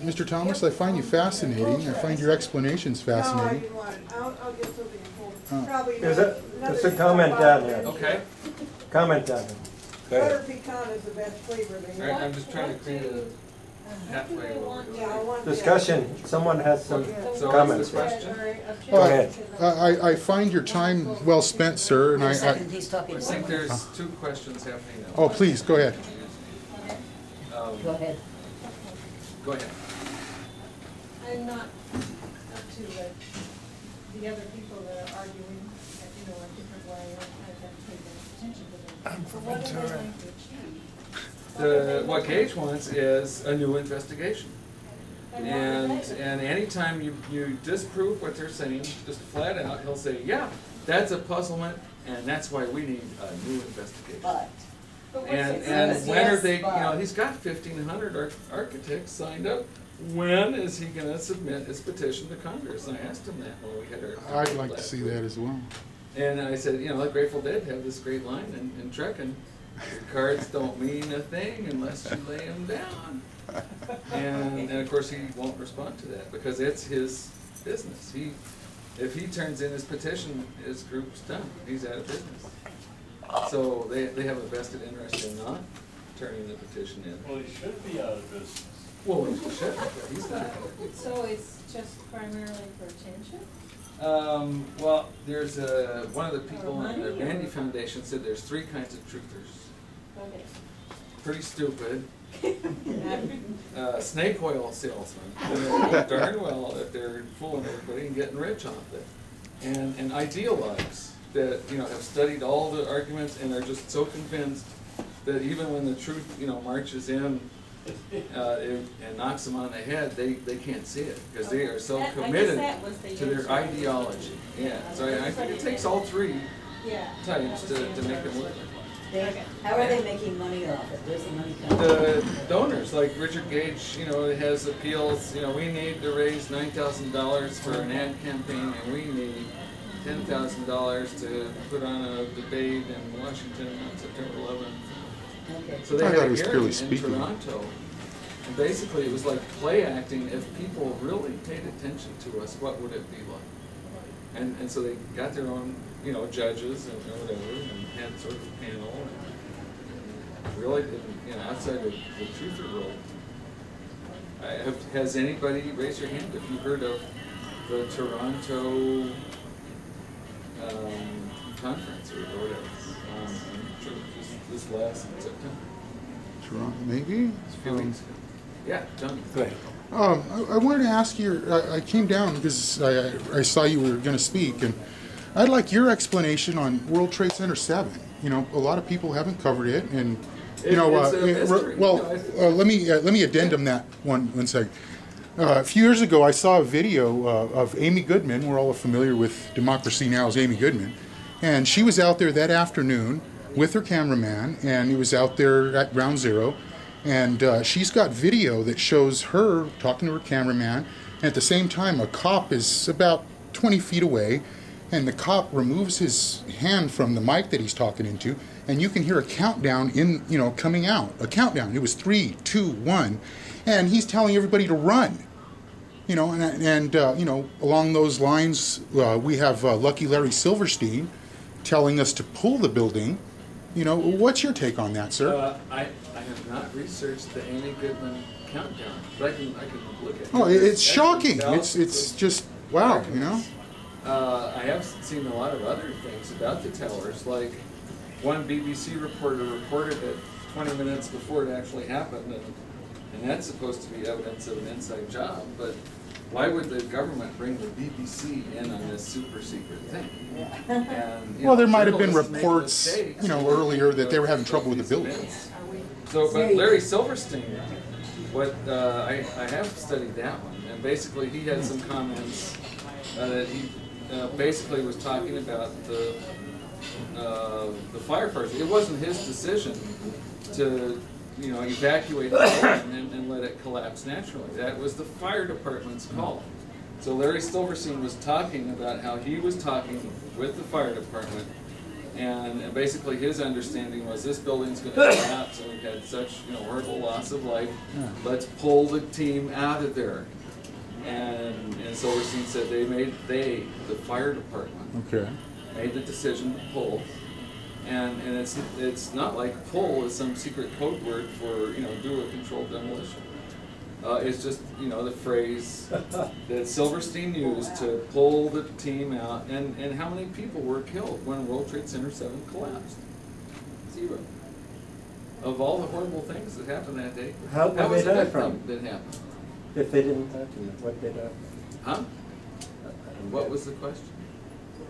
Mr. Thomas, I find you fascinating. I find your explanations fascinating. No, I didn't want it. I'll get something and probably There's a comment down there. Okay. Comment down there. Butter pecan is the best flavor they All right, have. I'm just trying to create a pathway over Yeah, I want that. Discussion. Someone has some So comments. what's the question? Go ahead. I find your time well spent, sir, and I think there's two questions happening now. Oh, please, go ahead. Go ahead. Go ahead. I'm not up to the other people that are arguing, you know, a different way. I have to pay attention to them. I'm from What are they Ventura. going to achieve? What Gage wants is a new investigation. And anytime you disprove what they're saying, just flat out, he'll say, yeah, that's a puzzlement, and that's why we need a new investigation. But And when are they, you know, he's got 1,500 architects signed up. When is he going to submit his petition to Congress? And I asked him that when we had our I'd like to see that as well. And I said, you know, the Grateful Dead have this great line in Trekking, your cards don't mean a thing unless you lay them down. And of course he won't respond to that because it's his business. If he turns in his petition, his group's done. He's out of business. So they have a vested interest in not turning the petition in. Well, he should be out of business. Well, he should, but he's not. So it's just primarily for attention? Well, there's one of the people Or in the money, Randy or- Foundation said there's three kinds of truthers. Okay. Pretty stupid. Snake oil salesmen. They know darn well that they're fooling everybody and getting rich off it. And ideologues that, you know, have studied all the arguments and are just so convinced that even when the truth, you know, marches in and knocks them on the head, they can't see it because they are so committed to their ideology. Yeah, so I think it takes all three types to make them work. How are they making money off it? Where's the money coming from? The donors, like Richard Gage, you know, has appeals, you know, we need to raise $9,000 for an ad campaign and we need $10,000 to put on a debate in Washington on September 11th. Okay. So they I had thought a it was hearing purely in speaking. Toronto. And basically it was like play acting. If people really paid attention to us, what would it be like? And so they got their own, you know, judges and whatever, and had sort of a panel, and really didn't, you know, outside the truther world. Has anybody raised your hand if you heard of the Toronto conference or whatever? I'm sure just this last September. Toronto, maybe? It's a few weeks ago. Yeah, John. Go ahead. I wanted to ask you, I came down because I saw you were going to speak, and I'd like your explanation on World Trade Center 7. You know, a lot of people haven't covered it, and, you know, It's a mystery. let me addendum that one second. A few years ago, I saw a video of Amy Goodman. We're all familiar with Democracy Now!'s Amy Goodman. And she was out there that afternoon with her cameraman, and he was out there at Ground Zero. And she's got video that shows her talking to her cameraman. And at the same time, a cop is about 20 feet away. And the cop removes his hand from the mic that he's talking into. And you can hear a countdown coming out. A countdown. It was 3, 2, 1. And he's telling everybody to run. You know, and along those lines, we have Lucky Larry Silverstein telling us to pull the building. You know, what's your take on that, sir? I have not researched the Amy Goodman countdown, but I can look at it. Oh, it's shocking. It's just wow, you know. I have seen a lot of other things about the towers, like one BBC reporter reported it 20 minutes before it actually happened, and that's supposed to be evidence of an inside job, but why would the government bring the BBC in on this super secret thing? And, Well, there might have been journalists make reports, mistakes. you know, earlier that they were having trouble with the building. So, but Larry Silverstein, what I have studied that one, and basically he had some comments that he basically was talking about the firefighters. It wasn't his decision to, you know, evacuate the building and let it collapse naturally. That was the fire department's call. So Larry Silverstein was talking about how he was talking with the fire department And basically his understanding was this building's going to collapse, and we've had such horrible loss of life. Let's pull the team out of there. And Silverstein said the fire department, Okay. made the decision to pull. And it's not like pull is some secret code word for do a controlled demolition. It's just the phrase that Silverstein used to pull the team out. And how many people were killed when World Trade Center 7 collapsed? 0. Of all the horrible things that happened that day, How that was did they the die from? victim that happened. If they didn't touch him, what did they die from? Huh? What was the question?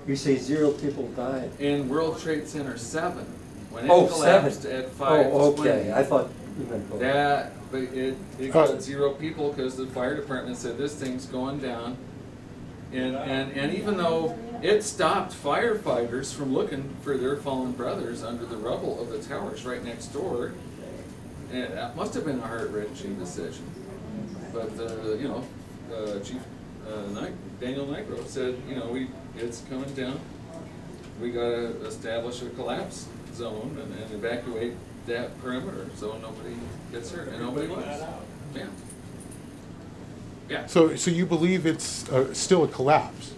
You say 0 people died. In World Trade Center 7, when it Oh, collapsed 7. at 5:20. Oh, okay. I thought you meant both. But it got 0 people because the fire department said this thing's going down. And even though it stopped firefighters from looking for their fallen brothers under the rubble of the towers right next door, and that must have been a heart-wrenching decision. But Chief Daniel Nigro said, it's coming down. We got to establish a collapse zone and evacuate that perimeter so nobody gets hurt, and nobody was. Yeah. Yeah. So you believe it's still a collapse?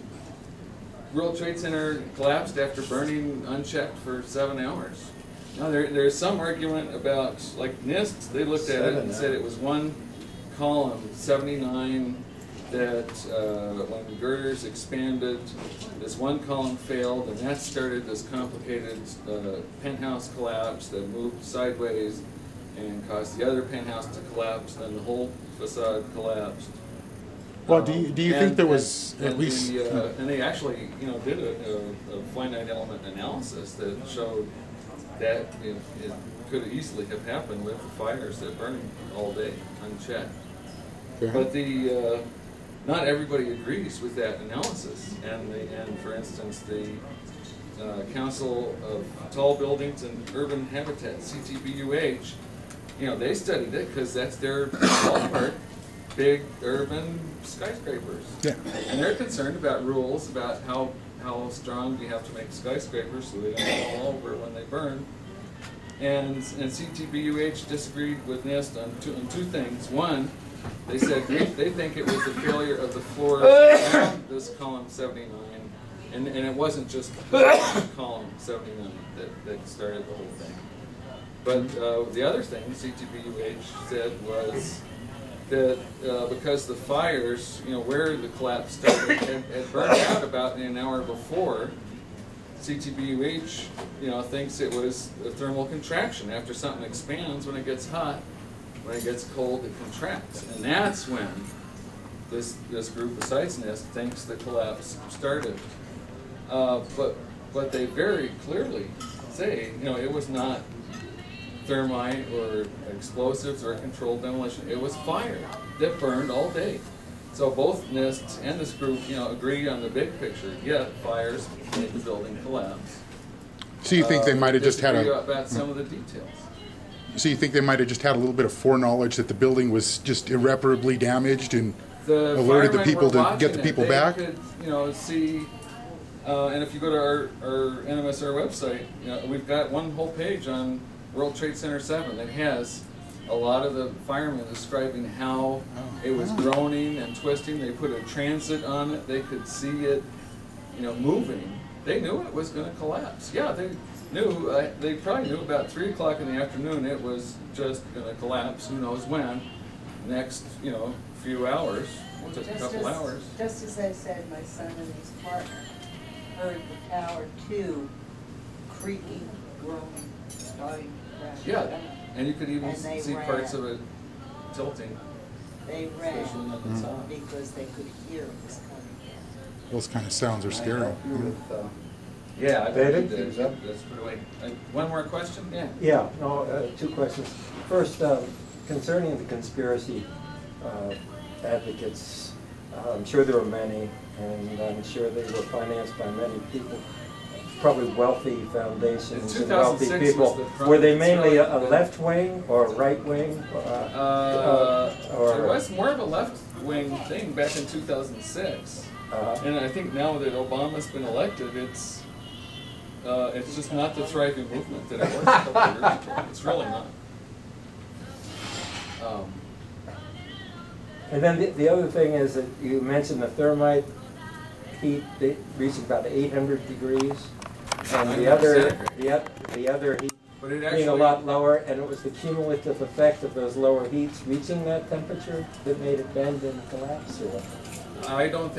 World Trade Center collapsed after burning unchecked for 7 hours. Now there's some argument about, like NIST, they looked at it and said it was one column, 79, that when girders expanded, this one column failed, and that started this complicated penthouse collapse that moved sideways and caused the other penthouse to collapse, then the whole facade collapsed. Well, do you think there was at least... and they actually, did a finite element analysis that showed that it could easily have happened with the fires that burning all day unchecked. Okay. But not everybody agrees with that analysis. And for instance, the Council of Tall Buildings and Urban Habitat, CTBUH, they studied it because that's their ballpark. Big urban skyscrapers. Yeah. And they're concerned about rules about how strong you have to make skyscrapers so they don't fall over when they burn. And CTBUH disagreed with NIST on two things. One, they said they think it was the failure of the floors around this column 79, and it wasn't just column 79 that started the whole thing. But the other thing CTBUH said was that because the fires, where the collapse started, had burned out about an hour before, CTBUH, thinks it was a thermal contraction. After something expands, when it gets hot, when it gets cold, it contracts. And that's when this group besides NIST thinks the collapse started. But they very clearly say, it was not thermite or explosives or controlled demolition. It was fire that burned all day. So both NIST and this group, agree on the big picture. Yeah, fires made the building collapse. So you think they might have just had about some of the details. So you think they might have just had a little bit of foreknowledge that the building was just irreparably damaged and alerted the people to get the people back? They could, see. And if you go to our NMSR website, we've got one whole page on World Trade Center 7 that has a lot of the firemen describing how it was groaning and twisting. They put a transit on it. They could see it, moving. They knew it was going to collapse. Yeah, they knew. They probably knew about 3 o'clock in the afternoon it was just going to collapse. Who knows when? Next, few hours. It took a couple hours. Just as I said, my son and his partner heard the tower 2 creaking, groaning, starting to crash. Yeah, and you could even see parts of it tilting. They ran especially on the top. because they could hear it was coming. Those kind of sounds are scary. Yeah, I David? believe that's put away. One more question? Yeah. Yeah, no, 2 questions. First, concerning the conspiracy advocates, I'm sure there were many, and I'm sure they were financed by many people, probably wealthy foundations and wealthy 2006 people. was the Were they mainly a front. left wing or a right wing? It was more of a left-wing thing back in 2006. And I think now that Obama's been elected, it's It's just not the thriving movement that it was a couple of years ago. It's really not. And then the other thing is that you mentioned the thermite heat reaching about 800 degrees, and the other heat But it being actually, a lot lower, and it was the cumulative effect of those lower heats reaching that temperature that made it bend and collapse, or what? I don't think